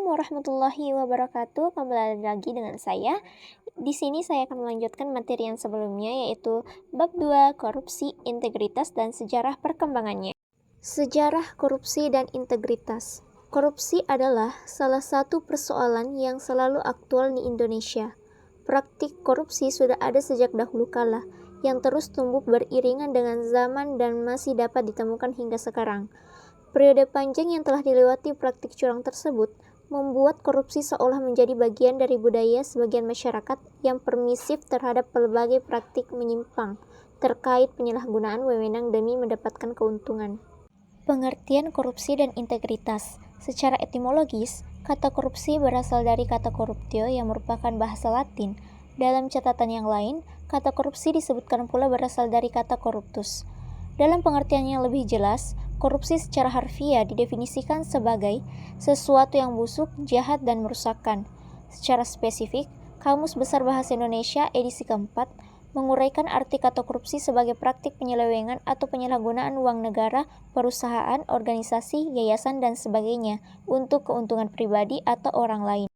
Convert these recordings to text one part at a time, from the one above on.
warahmatullahi wabarakatuh. Kembali lagi dengan saya. Di sini saya akan melanjutkan materi yang sebelumnya, yaitu bab 2, korupsi, integritas, dan sejarah perkembangannya. Sejarah korupsi dan integritas. Korupsi adalah salah satu persoalan yang selalu aktual di Indonesia. Praktik korupsi sudah ada sejak dahulu kala, yang terus tumbuh beriringan dengan zaman dan masih dapat ditemukan hingga sekarang. Periode panjang yang telah dilewati praktik curang tersebut membuat korupsi seolah menjadi bagian dari budaya sebagian masyarakat yang permisif terhadap berbagai praktik menyimpang terkait penyalahgunaan wewenang demi mendapatkan keuntungan. Pengertian korupsi dan integritas. Secara etimologis, kata korupsi berasal dari kata corruptio yang merupakan bahasa Latin. Dalam catatan yang lain, kata korupsi disebutkan pula berasal dari kata corruptus. Dalam pengertian yang lebih jelas, korupsi secara harfiah didefinisikan sebagai sesuatu yang busuk, jahat, dan merusakkan. Secara spesifik, Kamus Besar Bahasa Indonesia edisi keempat menguraikan arti kata korupsi sebagai praktik penyelewengan atau penyalahgunaan uang negara, perusahaan, organisasi, yayasan, dan sebagainya untuk keuntungan pribadi atau orang lain.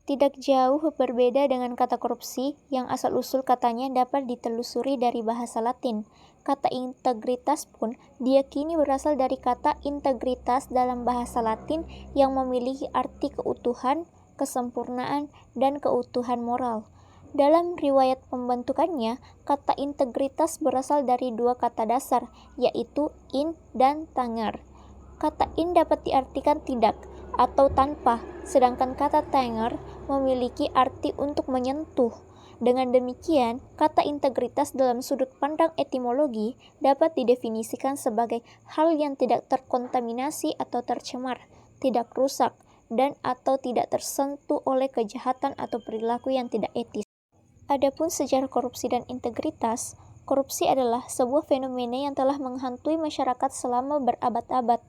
Tidak jauh berbeda dengan kata korupsi, yang asal-usul katanya dapat ditelusuri dari bahasa Latin. Kata integritas pun diyakini berasal dari kata integritas dalam bahasa Latin yang memiliki arti keutuhan, kesempurnaan, dan keutuhan moral. Dalam riwayat pembentukannya, kata integritas berasal dari dua kata dasar, yaitu in dan tangar. Kata in dapat diartikan tidak atau tanpa, sedangkan kata tangar memiliki arti untuk menyentuh. Dengan demikian, kata integritas dalam sudut pandang etimologi dapat didefinisikan sebagai hal yang tidak terkontaminasi atau tercemar, tidak rusak, dan atau tidak tersentuh oleh kejahatan atau perilaku yang tidak etis. Adapun sejarah korupsi dan integritas, korupsi adalah sebuah fenomena yang telah menghantui masyarakat selama berabad-abad.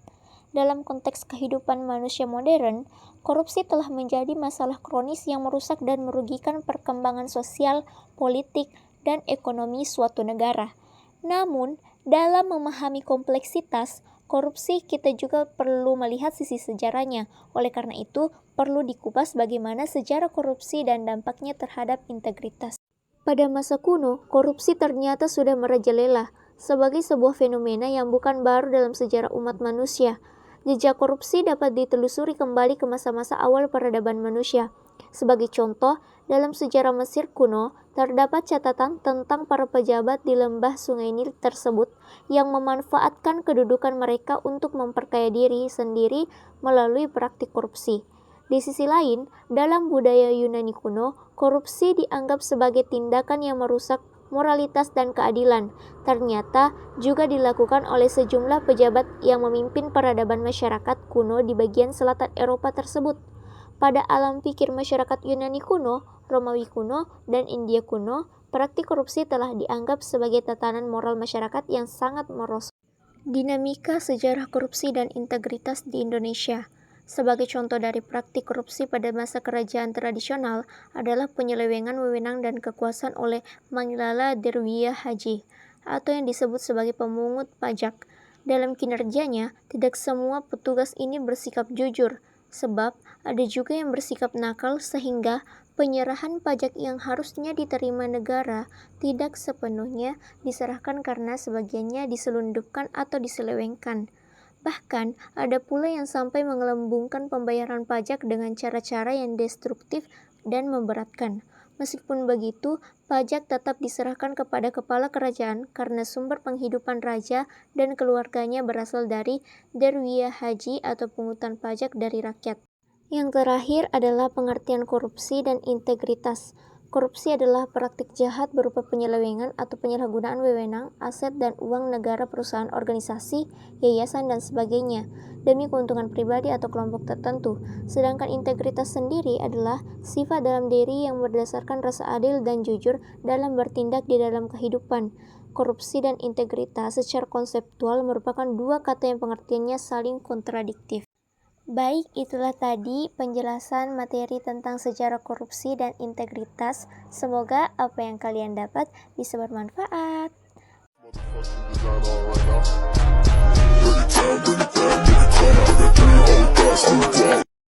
Dalam konteks kehidupan manusia modern, korupsi telah menjadi masalah kronis yang merusak dan merugikan perkembangan sosial, politik, dan ekonomi suatu negara. Namun, dalam memahami kompleksitas korupsi, kita juga perlu melihat sisi sejarahnya. Oleh karena itu, perlu dikupas bagaimana sejarah korupsi dan dampaknya terhadap integritas. Pada masa kuno, korupsi ternyata sudah merajalela sebagai sebuah fenomena yang bukan baru dalam sejarah umat manusia. Jejak korupsi dapat ditelusuri kembali ke masa-masa awal peradaban manusia. Sebagai contoh, dalam sejarah Mesir kuno, terdapat catatan tentang para pejabat di lembah Sungai Nil tersebut yang memanfaatkan kedudukan mereka untuk memperkaya diri sendiri melalui praktik korupsi. Di sisi lain, dalam budaya Yunani kuno, korupsi dianggap sebagai tindakan yang merusak moralitas dan keadilan. Ternyata juga dilakukan oleh sejumlah pejabat yang memimpin peradaban masyarakat kuno di bagian selatan Eropa tersebut. Pada alam pikir masyarakat Yunani kuno, Romawi kuno, dan India kuno, praktik korupsi telah dianggap sebagai tatanan moral masyarakat yang sangat merosot. Dinamika sejarah korupsi dan integritas di Indonesia. Sebagai contoh dari praktik korupsi pada masa kerajaan tradisional adalah penyelewengan wewenang dan kekuasaan oleh Manglala Derwiya Haji, atau yang disebut sebagai pemungut pajak. Dalam kinerjanya, tidak semua petugas ini bersikap jujur, sebab ada juga yang bersikap nakal sehingga penyerahan pajak yang harusnya diterima negara tidak sepenuhnya diserahkan karena sebagiannya diselundupkan atau diselewengkan. Bahkan, ada pula yang sampai menggelembungkan pembayaran pajak dengan cara-cara yang destruktif dan memberatkan. Meskipun begitu, pajak tetap diserahkan kepada kepala kerajaan karena sumber penghidupan raja dan keluarganya berasal dari derwiyah haji atau pungutan pajak dari rakyat. Yang terakhir adalah pengertian korupsi dan integritas. Korupsi adalah praktik jahat berupa penyelewengan atau penyalahgunaan wewenang, aset dan uang negara, perusahaan, organisasi, yayasan, dan sebagainya demi keuntungan pribadi atau kelompok tertentu. Sedangkan integritas sendiri adalah sifat dalam diri yang berdasarkan rasa adil dan jujur dalam bertindak di dalam kehidupan. Korupsi dan integritas secara konseptual merupakan dua kata yang pengertiannya saling kontradiktif. Baik, itulah tadi penjelasan materi tentang sejarah korupsi dan integritas. Semoga apa yang kalian dapat bisa bermanfaat.